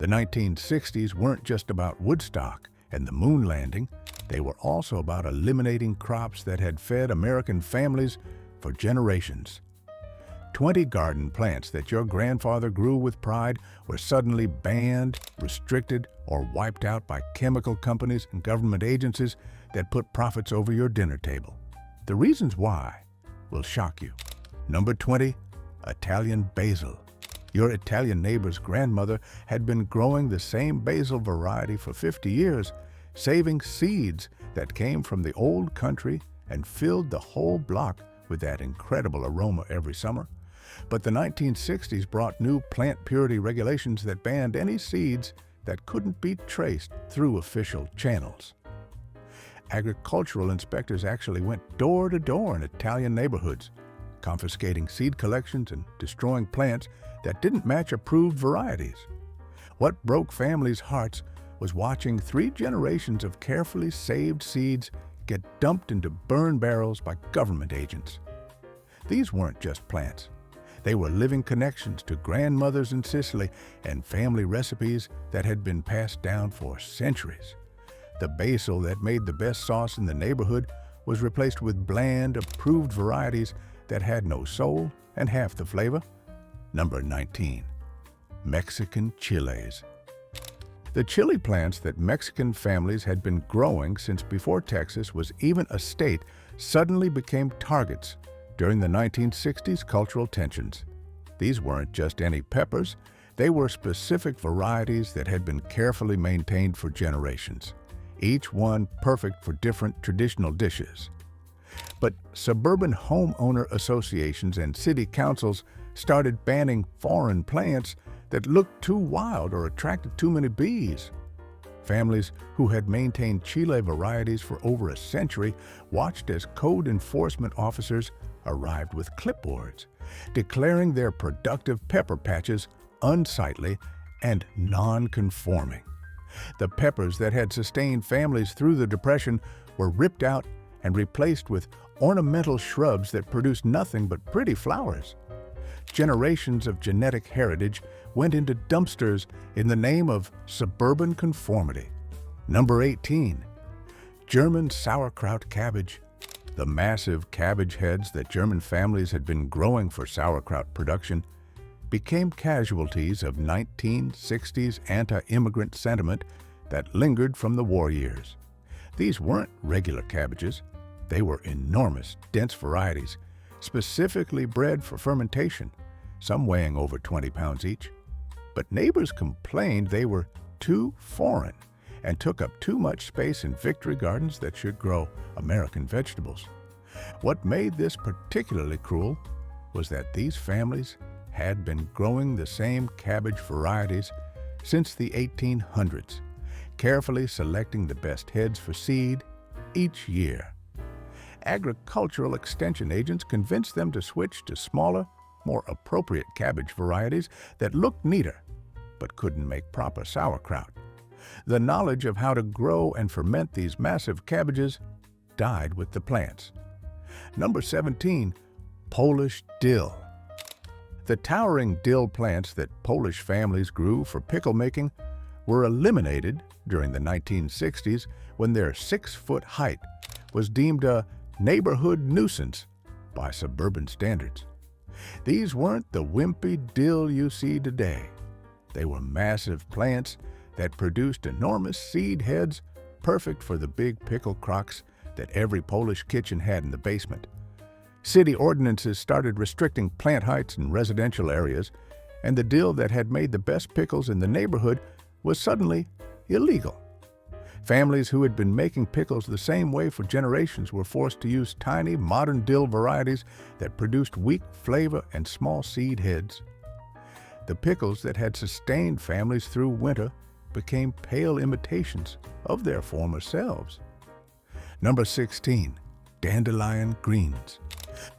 The 1960s weren't just about Woodstock and the moon landing. They were also about eliminating crops that had fed American families for generations. 20 garden plants that your grandfather grew with pride were suddenly banned, restricted, or wiped out by chemical companies and government agencies that put profits over your dinner table. The reasons why will shock you. Number 20, Italian basil. Your Italian neighbor's grandmother had been growing the same basil variety for 50 years, saving seeds that came from the old country and filled the whole block with that incredible aroma every summer. But the 1960s brought new plant purity regulations that banned any seeds that couldn't be traced through official channels. Agricultural inspectors actually went door to door in Italian neighborhoods, confiscating seed collections and destroying plants that didn't match approved varieties. What broke families' hearts was watching 3 generations of carefully saved seeds get dumped into burn barrels by government agents. These weren't just plants. They were living connections to grandmothers in Sicily and family recipes that had been passed down for centuries. The basil that made the best sauce in the neighborhood was replaced with bland, approved varieties that had no soul and half the flavor. Number 19, Mexican chilies. The chili plants that Mexican families had been growing since before Texas was even a state suddenly became targets during the 1960s cultural tensions. These weren't just any peppers, they were specific varieties that had been carefully maintained for generations, each one perfect for different traditional dishes. But suburban homeowner associations and city councils started banning foreign plants that looked too wild or attracted too many bees. Families who had maintained chile varieties for over a century watched as code enforcement officers arrived with clipboards, declaring their productive pepper patches unsightly and non-conforming. The peppers that had sustained families through the Depression were ripped out and replaced with ornamental shrubs that produced nothing but pretty flowers. Generations of genetic heritage went into dumpsters in the name of suburban conformity. Number 18, German sauerkraut cabbage. The massive cabbage heads that German families had been growing for sauerkraut production became casualties of 1960s anti-immigrant sentiment that lingered from the war years. These weren't regular cabbages. They were enormous, dense varieties, specifically bred for fermentation, some weighing over 20 pounds each. But neighbors complained they were too foreign and took up too much space in victory gardens that should grow American vegetables. What made this particularly cruel was that these families had been growing the same cabbage varieties since the 1800s, carefully selecting the best heads for seed each year. Agricultural extension agents convinced them to switch to smaller, more appropriate cabbage varieties that looked neater but couldn't make proper sauerkraut. The knowledge of how to grow and ferment these massive cabbages died with the plants. Number 17, Polish dill. The towering dill plants that Polish families grew for pickle making were eliminated during the 1960s when their 6-foot height was deemed a neighborhood nuisance by suburban standards. These weren't the wimpy dill you see today. They were massive plants that produced enormous seed heads perfect for the big pickle crocks that every Polish kitchen had in the basement. City ordinances started restricting plant heights in residential areas, and the dill that had made the best pickles in the neighborhood was suddenly illegal. Families who had been making pickles the same way for generations were forced to use tiny, modern dill varieties that produced weak flavor and small seed heads. The pickles that had sustained families through winter became pale imitations of their former selves. Number 16, dandelion greens.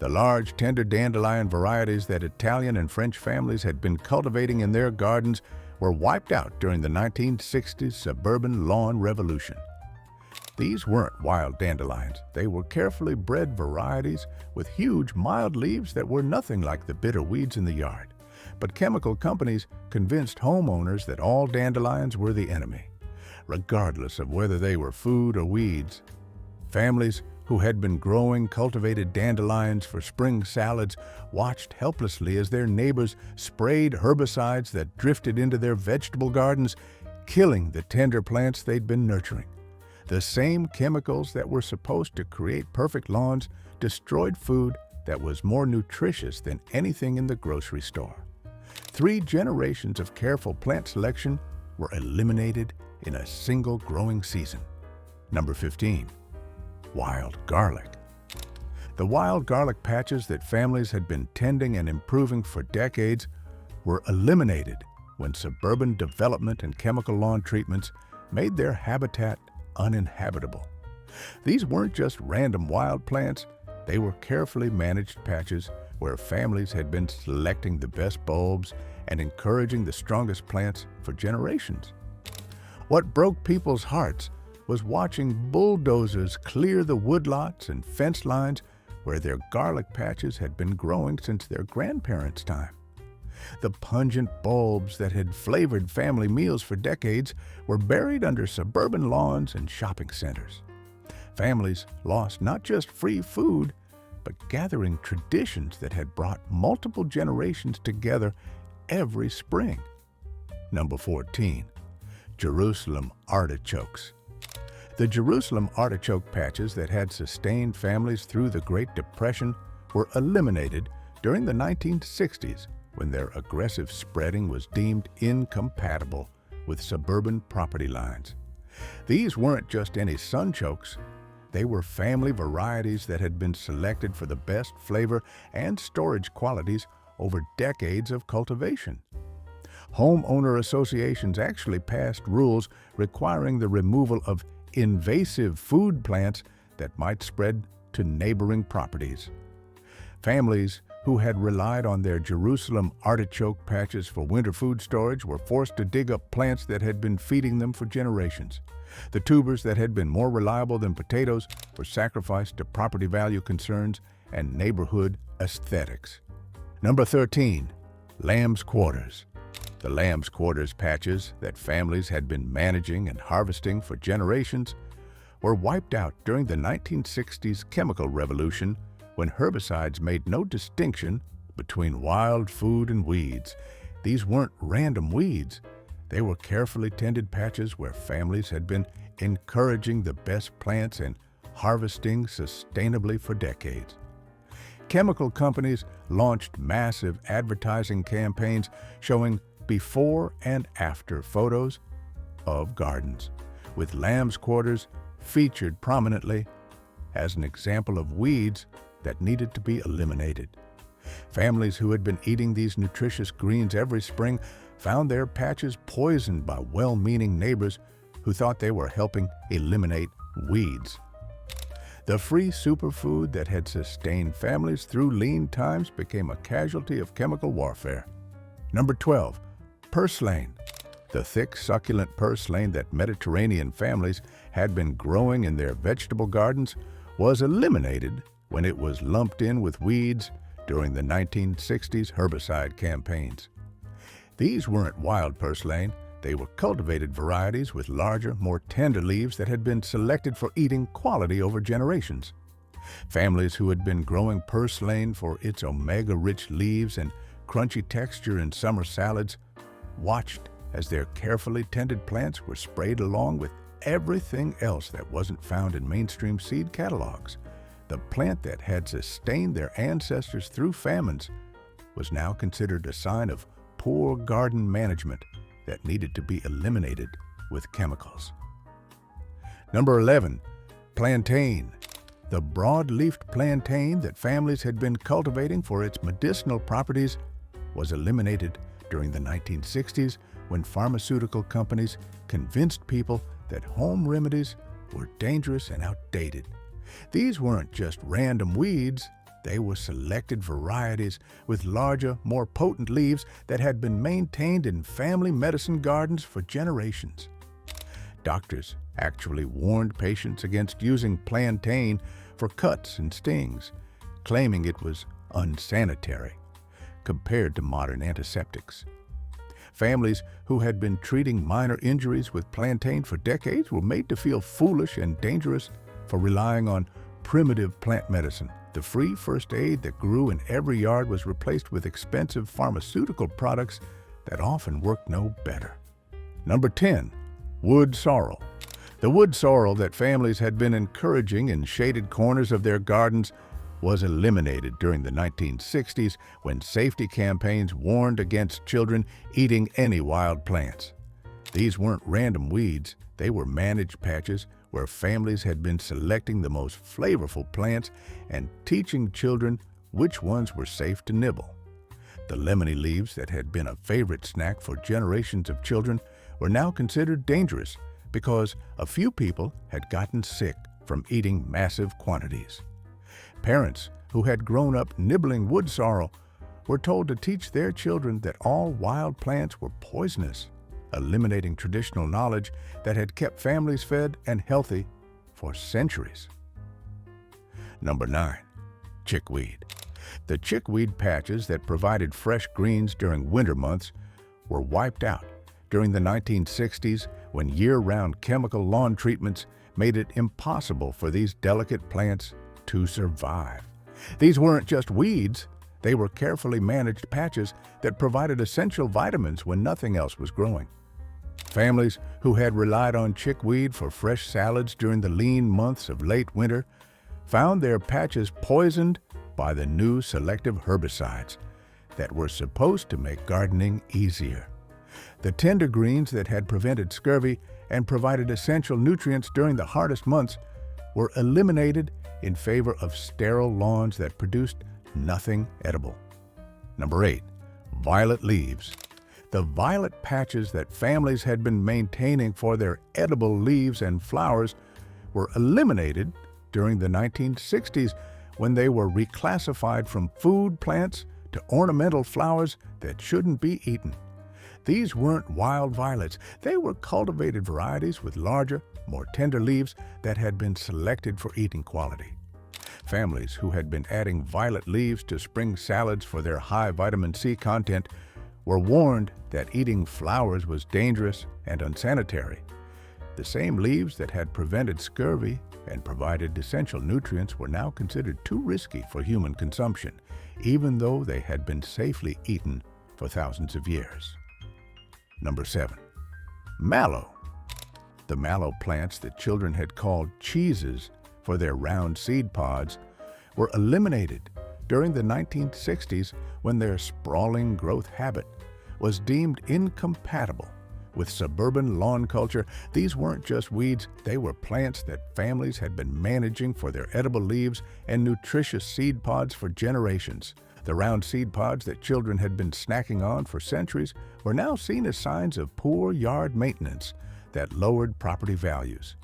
The large, tender dandelion varieties that Italian and French families had been cultivating in their gardens were wiped out during the 1960s suburban lawn revolution. These weren't wild dandelions. They were carefully bred varieties with huge, mild leaves that were nothing like the bitter weeds in the yard. But chemical companies convinced homeowners that all dandelions were the enemy, regardless of whether they were food or weeds. Families who had been growing cultivated dandelions for spring salads watched helplessly as their neighbors sprayed herbicides that drifted into their vegetable gardens, killing the tender plants they'd been nurturing. The same chemicals that were supposed to create perfect lawns destroyed food that was more nutritious than anything in the grocery store. 3 generations of careful plant selection were eliminated in a single growing season. Number 15. Wild garlic. The wild garlic patches that families had been tending and improving for decades were eliminated when suburban development and chemical lawn treatments made their habitat uninhabitable. These weren't just random wild plants, they were carefully managed patches where families had been selecting the best bulbs and encouraging the strongest plants for generations. What broke people's hearts was watching bulldozers clear the woodlots and fence lines where their garlic patches had been growing since their grandparents' time. The pungent bulbs that had flavored family meals for decades were buried under suburban lawns and shopping centers. Families lost not just free food, but gathering traditions that had brought multiple generations together every spring. Number 14. Jerusalem artichokes. The Jerusalem artichoke patches that had sustained families through the Great Depression were eliminated during the 1960s when their aggressive spreading was deemed incompatible with suburban property lines. These weren't just any sunchokes. They were family varieties that had been selected for the best flavor and storage qualities over decades of cultivation. Homeowner associations actually passed rules requiring the removal of invasive food plants that might spread to neighboring properties. Families who had relied on their Jerusalem artichoke patches for winter food storage were forced to dig up plants that had been feeding them for generations. The tubers that had been more reliable than potatoes were sacrificed to property value concerns and neighborhood aesthetics. Number 13. Lamb's quarters. The lamb's quarters patches that families had been managing and harvesting for generations were wiped out during the 1960s chemical revolution when herbicides made no distinction between wild food and weeds. These weren't random weeds. They were carefully tended patches where families had been encouraging the best plants and harvesting sustainably for decades. Chemical companies launched massive advertising campaigns showing before and after photos of gardens, with lamb's quarters featured prominently as an example of weeds that needed to be eliminated. Families who had been eating these nutritious greens every spring found their patches poisoned by well-meaning neighbors who thought they were helping eliminate weeds. The free superfood that had sustained families through lean times became a casualty of chemical warfare. Number 12. Purslane. The thick, succulent purslane that Mediterranean families had been growing in their vegetable gardens was eliminated when it was lumped in with weeds during the 1960s herbicide campaigns. These weren't wild purslane. They were cultivated varieties with larger, more tender leaves that had been selected for eating quality over generations. Families who had been growing purslane for its omega-rich leaves and crunchy texture in summer salads watched as their carefully tended plants were sprayed along with everything else that wasn't found in mainstream seed catalogs. The plant that had sustained their ancestors through famines was now considered a sign of poor garden management that needed to be eliminated with chemicals. Number 11. Plantain. The broad-leafed plantain that families had been cultivating for its medicinal properties was eliminated during the 1960s when pharmaceutical companies convinced people that home remedies were dangerous and outdated. These weren't just random weeds. They were selected varieties with larger, more potent leaves that had been maintained in family medicine gardens for generations. Doctors actually warned patients against using plantain for cuts and stings, claiming it was unsanitary. compared to modern antiseptics. Families who had been treating minor injuries with plantain for decades were made to feel foolish and dangerous for relying on primitive plant medicine. The free first aid that grew in every yard was replaced with expensive pharmaceutical products that often worked no better. Number 10. Wood sorrel. The wood sorrel that families had been encouraging in shaded corners of their gardens was eliminated during the 1960s when safety campaigns warned against children eating any wild plants. These weren't random weeds, they were managed patches where families had been selecting the most flavorful plants and teaching children which ones were safe to nibble. The lemony leaves that had been a favorite snack for generations of children were now considered dangerous because a few people had gotten sick from eating massive quantities. Parents who had grown up nibbling wood sorrel were told to teach their children that all wild plants were poisonous, eliminating traditional knowledge that had kept families fed and healthy for centuries. Number 9. Chickweed. The chickweed patches that provided fresh greens during winter months were wiped out during the 1960s when year-round chemical lawn treatments made it impossible for these delicate plants to survive. These weren't just weeds, they were carefully managed patches that provided essential vitamins when nothing else was growing. Families who had relied on chickweed for fresh salads during the lean months of late winter found their patches poisoned by the new selective herbicides that were supposed to make gardening easier. The tender greens that had prevented scurvy and provided essential nutrients during the hardest months were eliminated in favor of sterile lawns that produced nothing edible. Number 8. Violet leaves. The violet patches that families had been maintaining for their edible leaves and flowers were eliminated during the 1960s when they were reclassified from food plants to ornamental flowers that shouldn't be eaten. These weren't wild violets, they were cultivated varieties with larger, more tender leaves that had been selected for eating quality. Families who had been adding violet leaves to spring salads for their high vitamin C content were warned that eating flowers was dangerous and unsanitary. The same leaves that had prevented scurvy and provided essential nutrients were now considered too risky for human consumption, even though they had been safely eaten for thousands of years. Number 7. Mallow. The mallow plants that children had called cheeses for their round seed pods were eliminated during the 1960s when their sprawling growth habit was deemed incompatible with suburban lawn culture. These weren't just weeds, they were plants that families had been managing for their edible leaves and nutritious seed pods for generations. The round seed pods that children had been snacking on for centuries were now seen as signs of poor yard maintenance that lowered property values.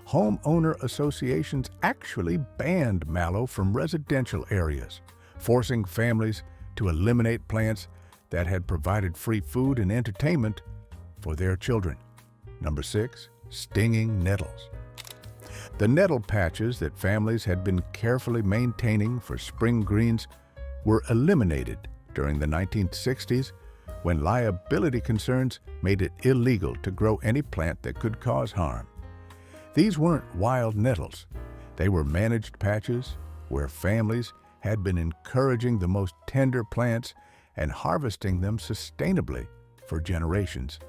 Homeowner associations actually banned mallow from residential areas, forcing families to eliminate plants that had provided free food and entertainment for their children. Number 6. Stinging nettles. The nettle patches that families had been carefully maintaining for spring greens were eliminated during the 1960s when liability concerns made it illegal to grow any plant that could cause harm. These weren't wild nettles. They were managed patches where families had been encouraging the most tender plants and harvesting them sustainably for generations.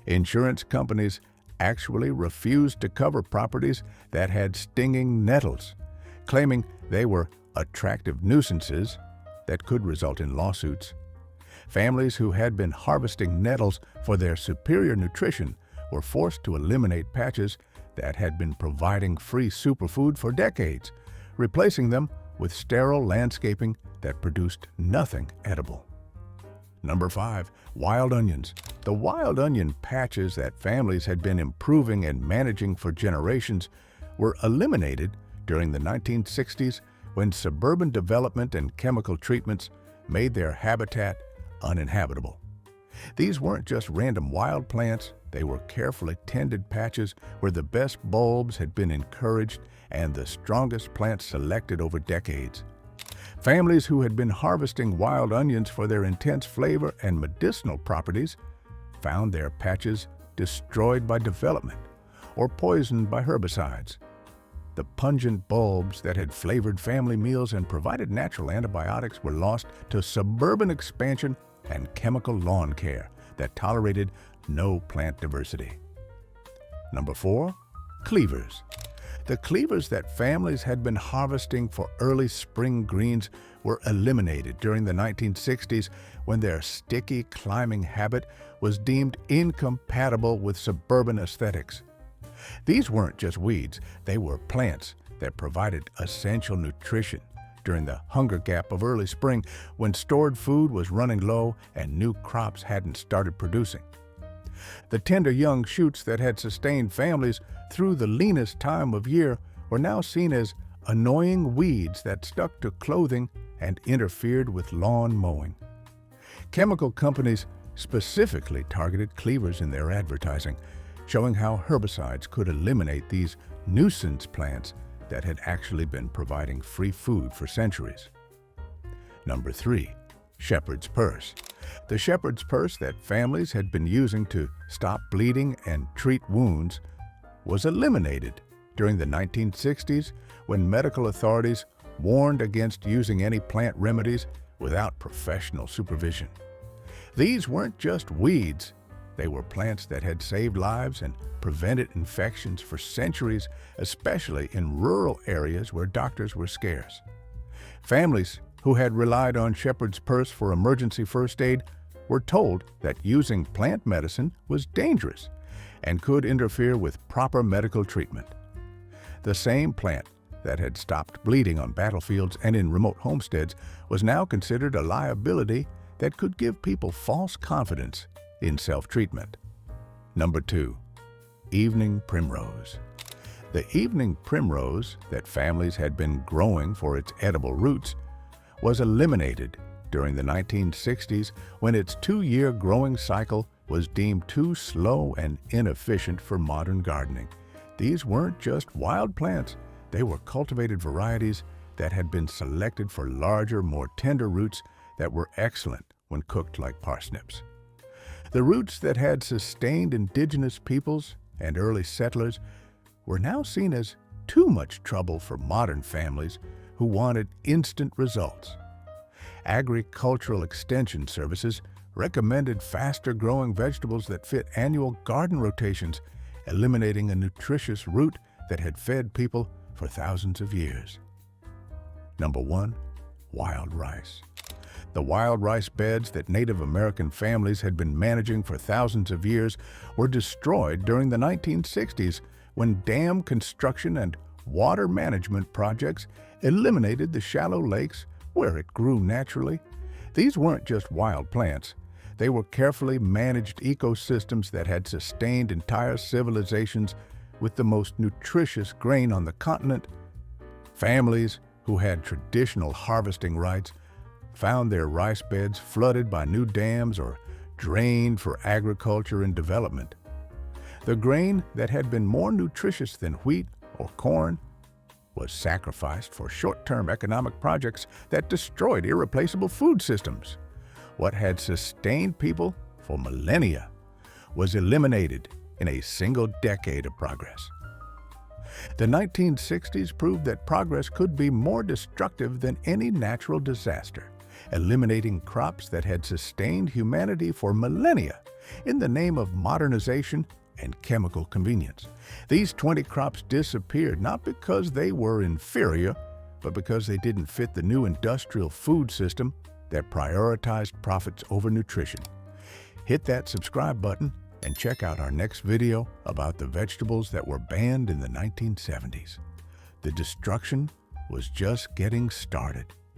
Insurance companies actually refused to cover properties that had stinging nettles, claiming they were attractive nuisances that could result in lawsuits. Families who had been harvesting nettles for their superior nutrition were forced to eliminate patches that had been providing free superfood for decades, replacing them with sterile landscaping that produced nothing edible. Number 5. Wild onions. The wild onion patches that families had been improving and managing for generations were eliminated during the 1960s when suburban development and chemical treatments made their habitat uninhabitable. These weren't just random wild plants, they were carefully tended patches where the best bulbs had been encouraged and the strongest plants selected over decades. Families who had been harvesting wild onions for their intense flavor and medicinal properties found their patches destroyed by development or poisoned by herbicides. The pungent bulbs that had flavored family meals and provided natural antibiotics were lost to suburban expansion and chemical lawn care that tolerated no plant diversity. Number 4, cleavers. The cleavers that families had been harvesting for early spring greens were eliminated during the 1960s when their sticky climbing habit was deemed incompatible with suburban aesthetics. These weren't just weeds, they were plants that provided essential nutrition during the hunger gap of early spring when stored food was running low and new crops hadn't started producing. The tender young shoots that had sustained families through the leanest time of year were now seen as annoying weeds that stuck to clothing and interfered with lawn mowing. Chemical companies specifically targeted cleavers in their advertising, showing how herbicides could eliminate these nuisance plants that had actually been providing free food for centuries. Number 3, shepherd's purse. The shepherd's purse that families had been using to stop bleeding and treat wounds was eliminated during the 1960s when medical authorities warned against using any plant remedies without professional supervision. These weren't just weeds, they were plants that had saved lives and prevented infections for centuries, especially in rural areas where doctors were scarce. Families who had relied on shepherd's purse for emergency first aid were told that using plant medicine was dangerous and could interfere with proper medical treatment. The same plant that had stopped bleeding on battlefields and in remote homesteads was now considered a liability that could give people false confidence in self-treatment. Number 2, evening primrose. The evening primrose that families had been growing for its edible roots was eliminated during the 1960s when its 2-year growing cycle was deemed too slow and inefficient for modern gardening. These weren't just wild plants, they were cultivated varieties that had been selected for larger, more tender roots that were excellent when cooked like parsnips. The roots that had sustained indigenous peoples and early settlers were now seen as too much trouble for modern families who wanted instant results. Agricultural Extension Services recommended faster-growing vegetables that fit annual garden rotations, eliminating a nutritious root that had fed people for thousands of years. Number 1, wild rice. The wild rice beds that Native American families had been managing for thousands of years were destroyed during the 1960s when dam construction and water management projects eliminated the shallow lakes where it grew naturally. These weren't just wild plants. They were carefully managed ecosystems that had sustained entire civilizations with the most nutritious grain on the continent. Families who had traditional harvesting rights found their rice beds flooded by new dams or drained for agriculture and development. The grain that had been more nutritious than wheat or corn was sacrificed for short-term economic projects that destroyed irreplaceable food systems. What had sustained people for millennia was eliminated in a single decade of progress. The 1960s proved that progress could be more destructive than any natural disaster, eliminating crops that had sustained humanity for millennia in the name of modernization and chemical convenience. These 20 crops disappeared not because they were inferior, but because they didn't fit the new industrial food system that prioritized profits over nutrition. Hit that subscribe button and check out our next video about the vegetables that were banned in the 1970s. The destruction was just getting started.